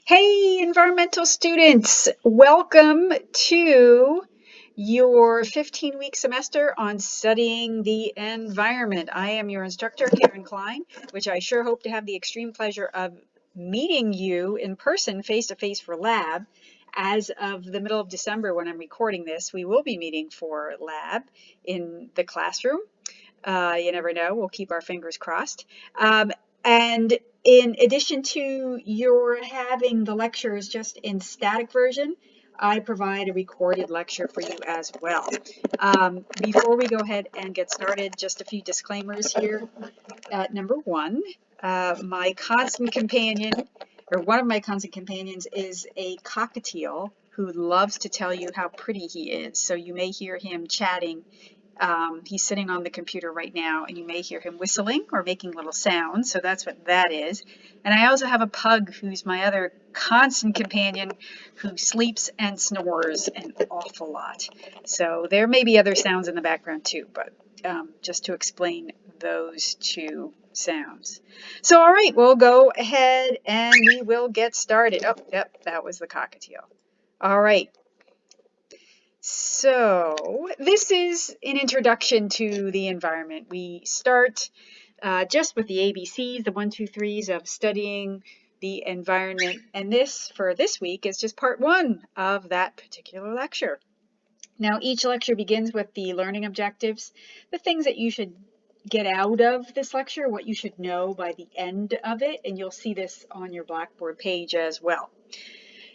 Hey, environmental students, welcome to your 15-week semester on studying the environment. I am your instructor, Karen Klein, which I sure hope to have the extreme pleasure of meeting you in person, face-to-face for lab. As of the middle of December, when I'm recording this, we will be meeting for lab in the classroom. You never know. We'll keep our fingers crossed. And in addition to your having the lectures just in static version, I provide a recorded lecture for you as well. Before we go ahead and get started, just a few disclaimers here. Number one, my constant companion, or one of my constant companions, is a cockatiel who loves to tell you how pretty he is. So you may hear him chatting. He's sitting on the computer right now, and you may hear him whistling or making little sounds, so that's what that is. And I also have a pug who's my other constant companion who sleeps and snores an awful lot. So there may be other sounds in the background too, but just to explain those two sounds. So all right, we'll go ahead and we will get started. Oh, yep, that was the cockatiel. All right. So this is an introduction to the environment. We start just with the ABCs, the 1, 2, 3s of studying the environment. And this, for this week, is just part 1 of that particular lecture. Now, each lecture begins with the learning objectives, the things that you should get out of this lecture, what you should know by the end of it, and you'll see this on your Blackboard page as well.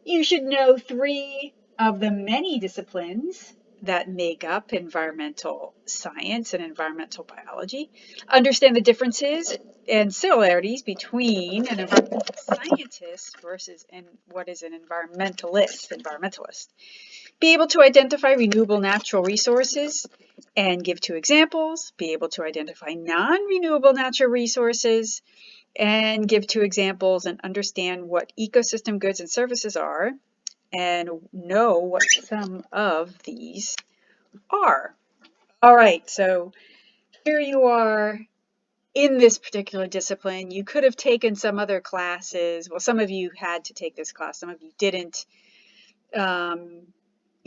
You should know 3 of the many disciplines that make up environmental science and environmental biology. Understand the differences and similarities between an environmental scientist versus what is an environmentalist. Be able to identify renewable natural resources and give 2 examples. Be able to identify non-renewable natural resources and give 2 examples and understand what ecosystem goods and services are and know what some of these are. All right, so here you are in this particular discipline. You could have taken some other classes. Well, some of you had to take this class, some of you didn't.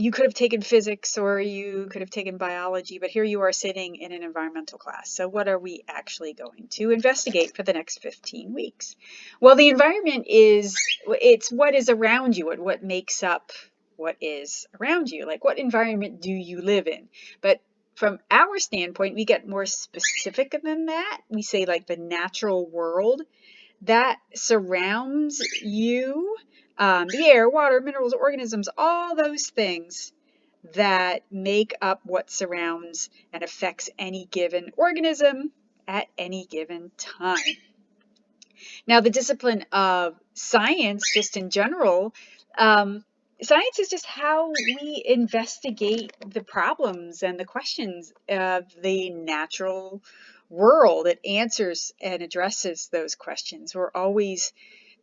You could have taken physics or you could have taken biology, but here you are sitting in an environmental class. So what are we actually going to investigate for the next 15 weeks? Well, the environment it's what is around you and what makes up what is around you. Like, what environment do you live in? But from our standpoint, we get more specific than that. We say like the natural world that surrounds you. The air, water, minerals, organisms, all those things that make up what surrounds and affects any given organism at any given time. Now, the discipline of science, just in general, science is just how we investigate the problems and the questions of the natural world. It answers and addresses those questions. We're always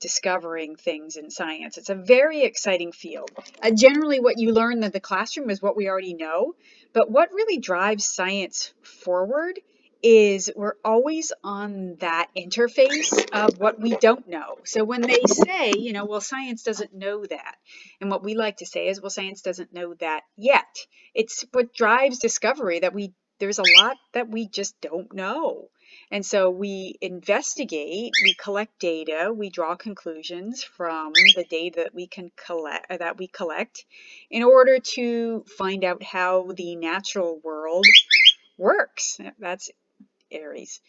discovering things in science. It's a very exciting field. Generally, what you learn in the classroom is what we already know, but what really drives science forward is we're always on that interface of what we don't know. So when they say, well, science doesn't know that, and what we like to say is, well, science doesn't know that yet. It's what drives discovery, that there's a lot that we just don't know. And so we investigate, we collect data, we draw conclusions from the data that we collect in order to find out how the natural world works. That's Aries.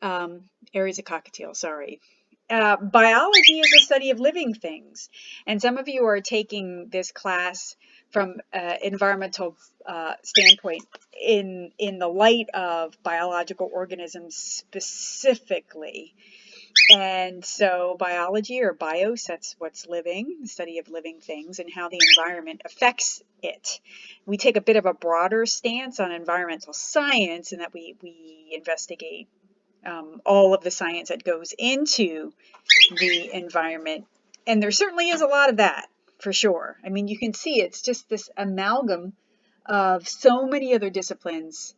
Aries a cockatiel, sorry. Biology is a study of living things. And some of you are taking this class from environmental standpoint in the light of biological organisms specifically. And so biology, or bios, that's what's living, the study of living things and how the environment affects it. We take a bit of a broader stance on environmental science in that we investigate all of the science that goes into the environment. And there certainly is a lot of that, for sure. I mean, you can see it's just this amalgam of so many other disciplines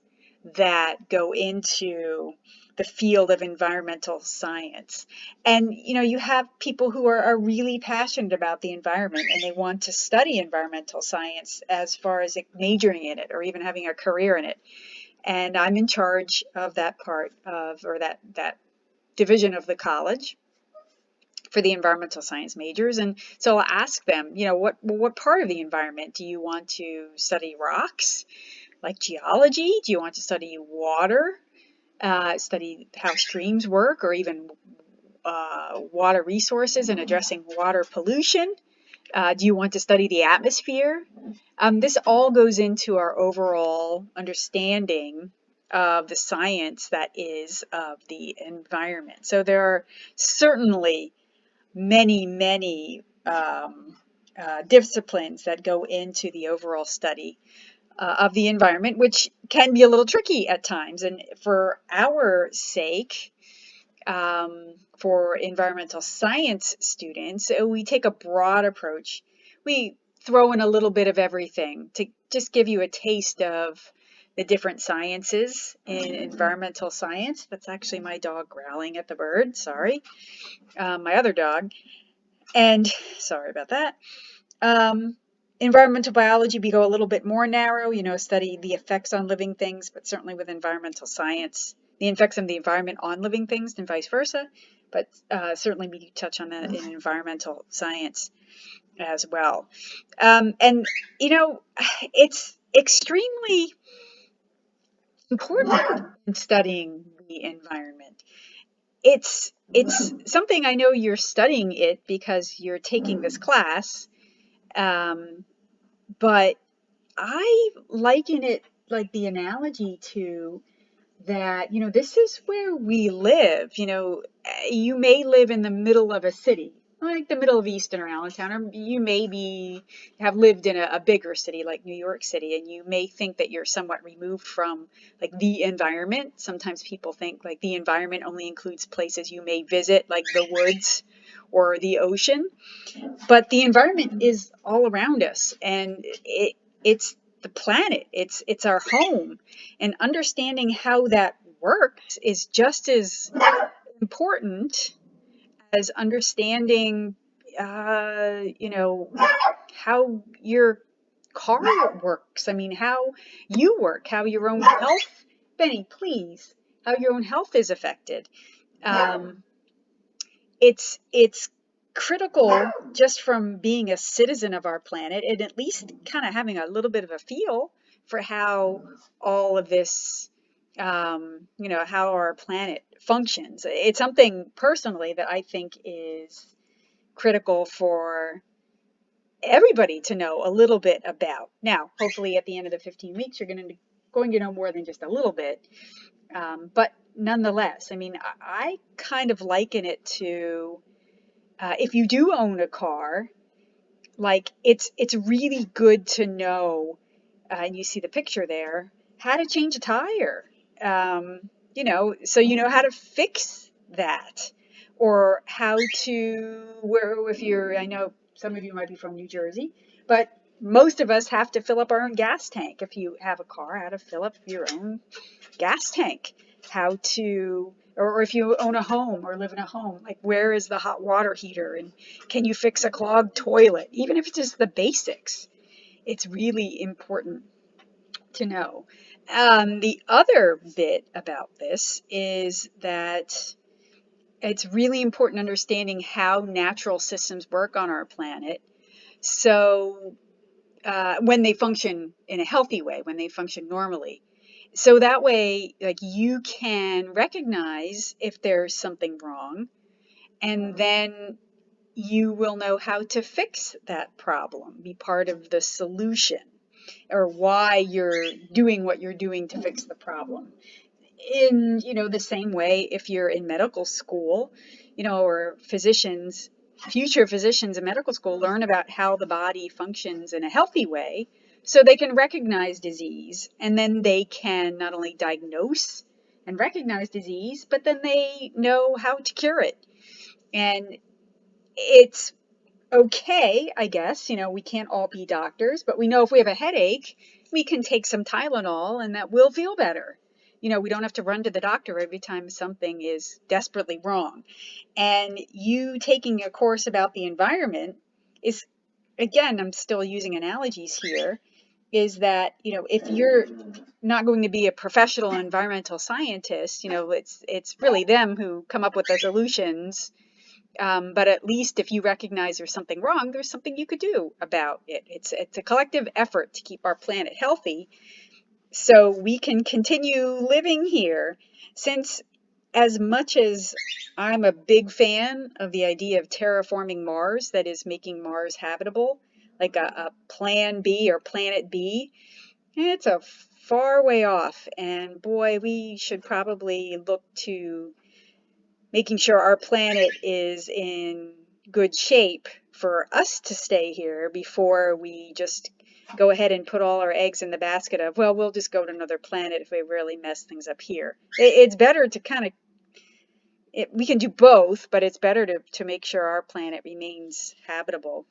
that go into the field of environmental science. And, you have people who are really passionate about the environment and they want to study environmental science as far as majoring in it or even having a career in it. And I'm in charge of that part of, or that division of the college for the environmental science majors. And so I'll ask them, what part of the environment do you want to study? Rocks, like geology? Do you want to study water? Study how streams work, or even water resources and addressing water pollution? Do you want to study the atmosphere? This all goes into our overall understanding of the science that is of the environment. So there are certainly many disciplines that go into the overall study of the environment, which can be a little tricky at times. And for our sake, for environmental science students, we take a broad approach. We throw in a little bit of everything to just give you a taste of the different sciences in environmental science. That's actually my dog growling at the bird, sorry. My other dog. And sorry about that. Environmental biology, we go a little bit more narrow, study the effects on living things, but certainly with environmental science, the effects of the environment on living things and vice versa. But certainly we touch on that in environmental science as well. And, it's extremely important in studying the environment. It's something, I know you're studying it because you're taking this class, but I liken it, like the analogy to that, this is where we live. You may live in the middle of a city, like the middle of Easton or Allentown, or you maybe have lived in a bigger city like New York City, and you may think that you're somewhat removed from like the environment. Sometimes people think like the environment only includes places you may visit, like the woods or the ocean, but the environment is all around us, and it's the planet, it's our home, and understanding how that works is just as important as understanding how your car works. I mean, how you work, how your own health, Benny, please, how your own health is affected. It's critical just from being a citizen of our planet, and at least kind of having a little bit of a feel for how all of this, how our planet functions. It's something personally that I think is critical for everybody to know a little bit about. Now, hopefully at the end of the 15 weeks, you're going to know more than just a little bit. But nonetheless, I mean, I kind of liken it to, if you do own a car, like it's really good to know, and you see the picture there, how to change a tire, so you know how to fix that, or how to, I know some of you might be from New Jersey, but most of us have to fill up our own gas tank. If you have a car, how to fill up your own gas tank, how to, or if you own a home or live in a home, like where is the hot water heater, and can you fix a clogged toilet? Even if it's just the basics, it's really important to know. The other bit about this is that it's really important understanding how natural systems work on our planet. So when they function in a healthy way, when they function normally. So that way, like, you can recognize if there's something wrong, and then you will know how to fix that problem, be part of the solution, or why you're doing what you're doing to fix the problem. In, the same way, if you're in medical school, or future physicians in medical school learn about how the body functions in a healthy way, so they can recognize disease, and then they can not only diagnose and recognize disease, but then they know how to cure it. And it's okay, I guess, we can't all be doctors, but we know if we have a headache, we can take some Tylenol and that will feel better. we don't have to run to the doctor every time something is desperately wrong. And you taking a course about the environment is, again, I'm still using analogies here, is that, if you're not going to be a professional environmental scientist, it's really them who come up with the solutions. But at least if you recognize there's something wrong, there's something you could do about it. It's a collective effort to keep our planet healthy so we can continue living here. Since, as much as I'm a big fan of the idea of terraforming Mars, that is making Mars habitable, like a plan B or planet B, it's a far way off. And boy, we should probably look to making sure our planet is in good shape for us to stay here before we just go ahead and put all our eggs in the basket of, well, we'll just go to another planet if we really mess things up here. It's better to we can do both, but it's better to make sure our planet remains habitable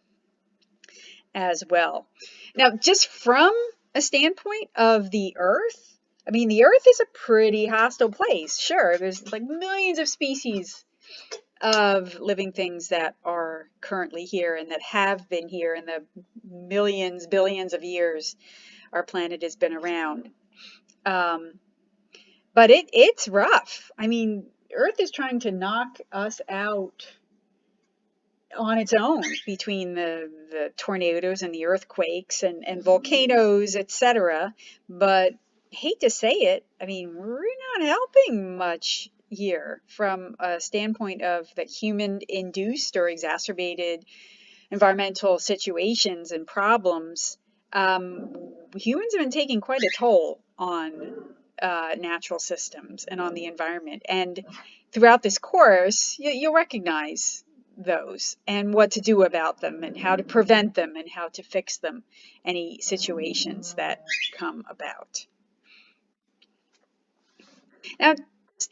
as well. Now, just from a standpoint of the Earth, I mean, the Earth is a pretty hostile place. Sure, there's like millions of species of living things that are currently here and that have been here in the millions, billions of years our planet has been around. But it's rough. I mean, Earth is trying to knock us out on its own between the tornadoes and the earthquakes and volcanoes, etc. But hate to say it, I mean, we're not helping much here from a standpoint of the human-induced or exacerbated environmental situations and problems. Humans have been taking quite a toll on natural systems and on the environment. And throughout this course, you'll recognize those and what to do about them and how to prevent them and how to fix them, any situations that come about. Now, just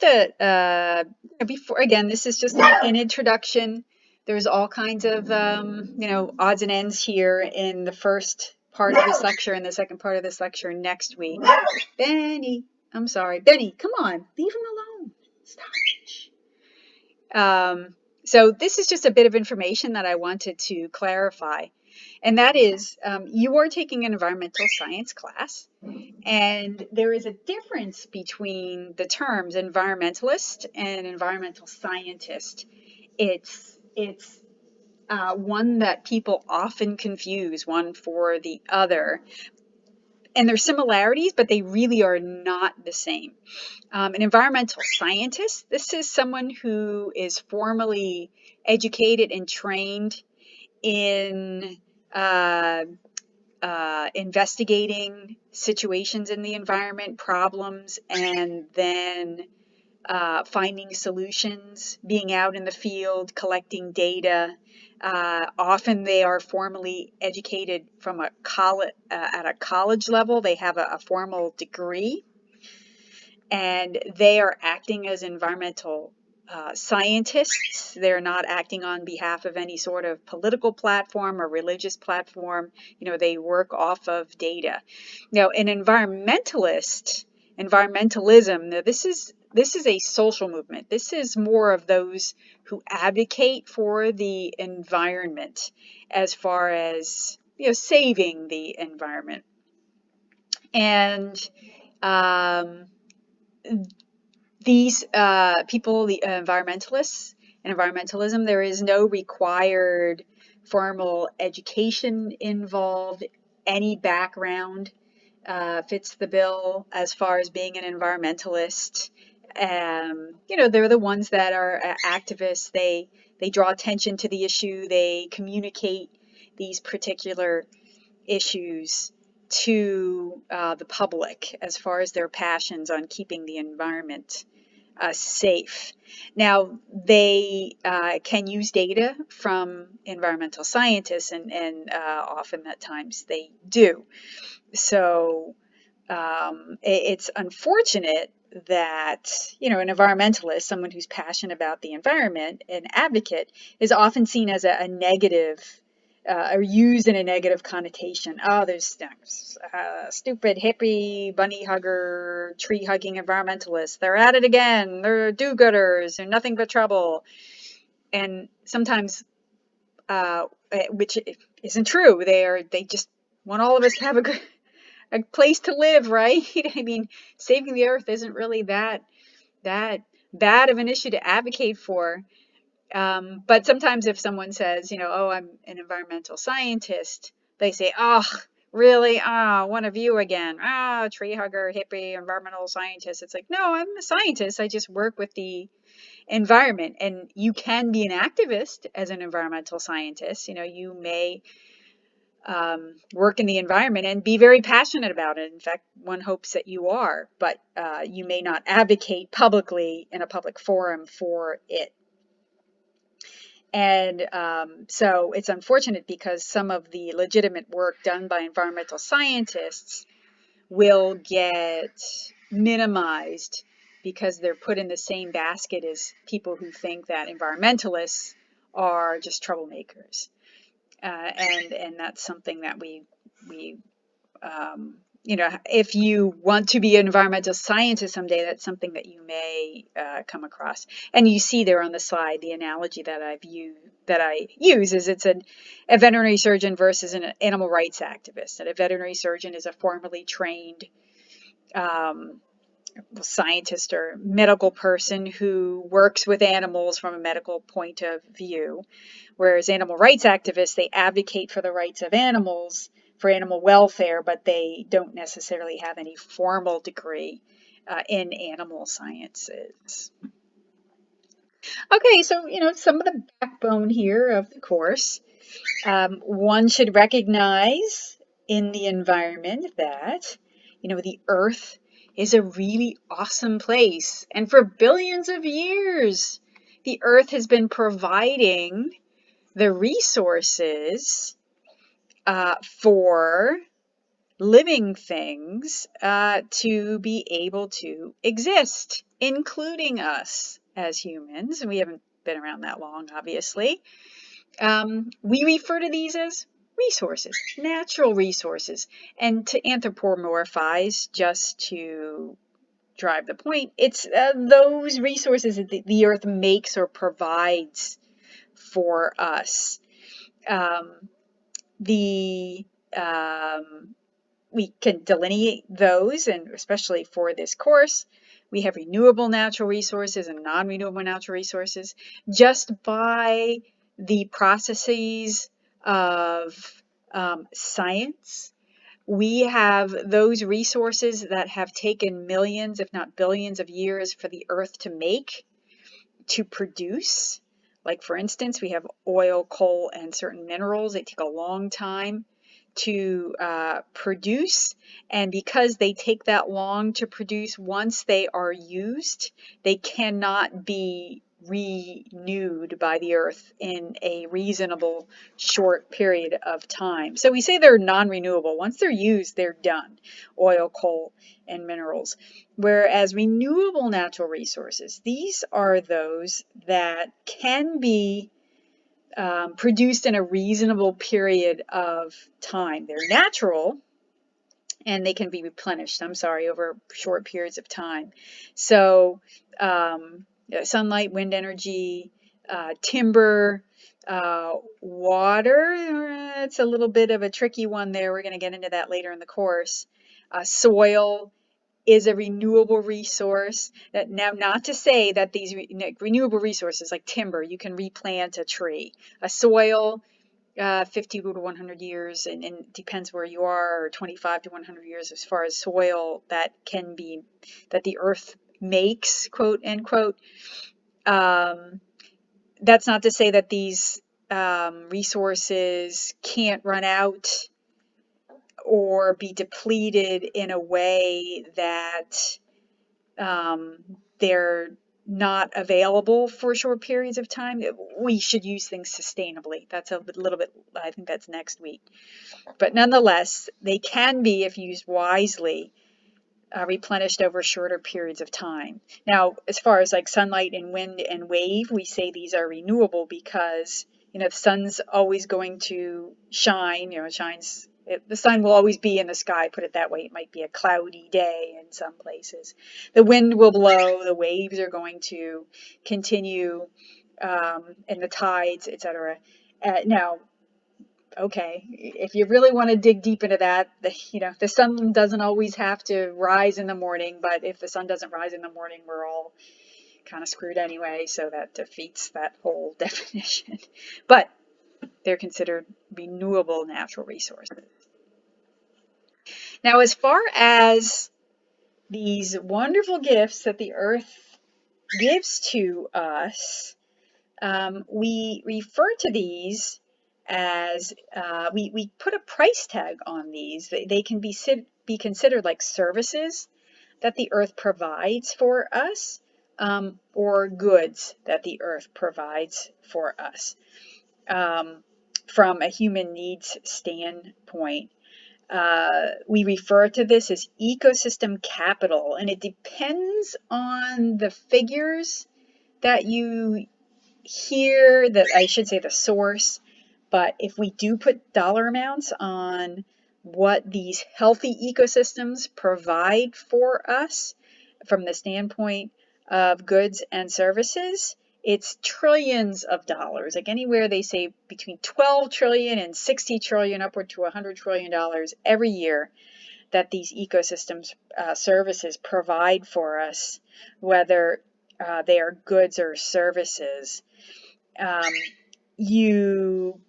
before, again, this is just an introduction. There's all kinds of, odds and ends here in the first part of this lecture and the second part of this lecture next week. Benny, I'm sorry. Benny, come on, leave him alone. Stop. So this is just a bit of information that I wanted to clarify. And that is, you are taking an environmental science class, and there is a difference between the terms environmentalist and environmental scientist. It's one that people often confuse one for the other. And there's similarities, but they really are not the same. An environmental scientist, this is someone who is formally educated and trained in investigating situations in the environment, problems, and then finding solutions, being out in the field, collecting data. Often they are formally educated from a at a college level. They have a formal degree, and they are acting as environmental scientists. They're not acting on behalf of any sort of political platform or religious platform. They work off of data. Now, an environmentalism, now this is a social movement. This is more of those who advocate for the environment as far as, saving the environment. And these people, the environmentalists and environmentalism, there is no required formal education involved. Any background fits the bill as far as being an environmentalist. They're the ones that are activists. They draw attention to the issue. They communicate these particular issues to the public as far as their passions on keeping the environment safe. Now, they can use data from environmental scientists, and often at times they do. So it's unfortunate that, an environmentalist, someone who's passionate about the environment, an advocate, is often seen as a negative are used in a negative connotation. Oh, there's stupid hippie, bunny hugger, tree hugging environmentalists. They're at it again. They're do-gooders. They're nothing but trouble. And sometimes, which isn't true, they just want all of us to have a place to live, right? I mean, saving the earth isn't really that bad of an issue to advocate for. But sometimes if someone says, oh, I'm an environmental scientist, they say, oh, really? Ah, one of you again. Ah, tree hugger, hippie, environmental scientist. It's like, no, I'm a scientist. I just work with the environment. And you can be an activist as an environmental scientist. You may work in the environment and be very passionate about it. In fact, one hopes that you are, but you may not advocate publicly in a public forum for it. And so it's unfortunate because some of the legitimate work done by environmental scientists will get minimized because they're put in the same basket as people who think that environmentalists are just troublemakers. And that's something that we if you want to be an environmental scientist someday, that's something that you may come across. And you see there on the slide, the analogy that I use is it's a veterinary surgeon versus an animal rights activist. And a veterinary surgeon is a formally trained scientist or medical person who works with animals from a medical point of view, whereas animal rights activists, they advocate for the rights of animals, for animal welfare, but they don't necessarily have any formal degree in animal sciences. Okay, so some of the backbone here of the course. One should recognize in the environment that, the Earth is a really awesome place. And for billions of years, the Earth has been providing the resources for living things to be able to exist, including us as humans. We haven't been around that long, obviously. We refer to these as resources, natural resources. And to anthropomorphize, just to drive the point, it's those resources that the Earth makes or provides for us. We can delineate those, and especially for this course, we have renewable natural resources and non-renewable natural resources just by the processes of science. We have those resources that have taken millions, if not billions of years for the Earth to make, to produce. Like for instance, we have oil, coal, and certain minerals. They take a long time to produce, and because they take that long to produce, once they are used, they cannot be renewed by the Earth in a reasonable short period of time. So we say they're non-renewable. Once they're used, they're done. Oil, coal, and minerals. Whereas renewable natural resources, these are those that can be produced in a reasonable period of time. They're natural and they can be replenished, over short periods of time. So sunlight, wind energy, timber, water, it's a little bit of a tricky one there. We're going to get into that later in the course. Soil is a renewable resource. Now, not to say that these renewable resources like timber, you can replant a tree. A soil, 50 to 100 years, and it depends where you are, or 25 to 100 years as far as soil that the Earth makes, quote unquote. That's not to say that these resources can't run out or be depleted in a way that they're not available for short periods of time. We should use things sustainably. That's a little bit, I think that's next week. But nonetheless, they can be, if used wisely, replenished over shorter periods of time. Now, as far as like sunlight and wind and wave, we say these are renewable because the sun's always going to shine, it shines. The sun will always be in the sky, put it that way. It might be a cloudy day in some places. The wind will blow, the waves are going to continue, and the tides, etc. Now, okay, if you really want to dig deep into that, the sun doesn't always have to rise in the morning, but if the sun doesn't rise in the morning, we're all kind of screwed anyway, so that defeats that whole definition. But they're considered renewable natural resources. Now, as far as these wonderful gifts that the earth gives to us, we refer to these as, we put a price tag on these. They can be considered like services that the earth provides for us, or goods that the earth provides for us. From a human needs standpoint, we refer to this as ecosystem capital, and it depends on the figures that you hear, that I should say the source. But if we do put dollar amounts on what these healthy ecosystems provide for us from the standpoint of goods and services, it's trillions of dollars. Like anywhere they say between 12 trillion and 60 trillion, upward to $100 trillion every year that these ecosystems services provide for us, whether they are goods or services. You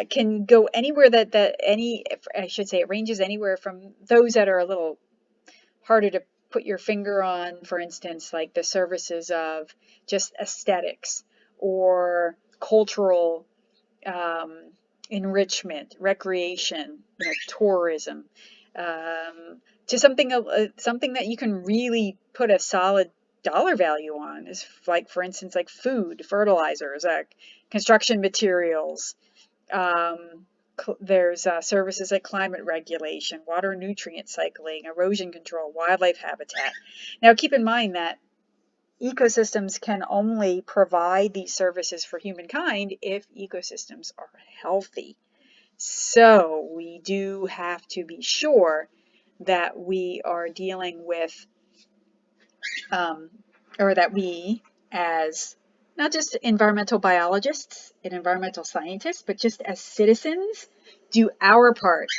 can go anywhere I should say, it ranges anywhere from those that are a little harder to put your finger on, for instance, like the services of just aesthetics or cultural enrichment, recreation, tourism, to something that you can really put a solid dollar value on, is like, for instance, like food, fertilizers, construction materials. There's services like climate regulation, water nutrient cycling, erosion control, wildlife habitat. Now, keep in mind that ecosystems can only provide these services for humankind if ecosystems are healthy. So we do have to be sure that we are dealing with, or that we, as not just environmental biologists and environmental scientists, but just as citizens, do our part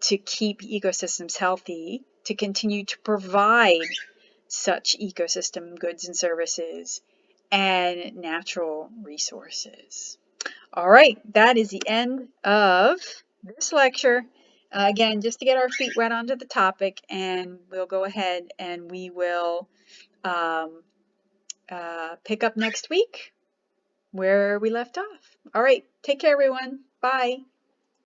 to keep ecosystems healthy, to continue to provide such ecosystem goods and services and natural resources. All right, that is the end of this lecture. Again, just to get our feet wet onto the topic, and we'll go ahead and we will pick up next week where we left off. All right, take care, everyone. Bye.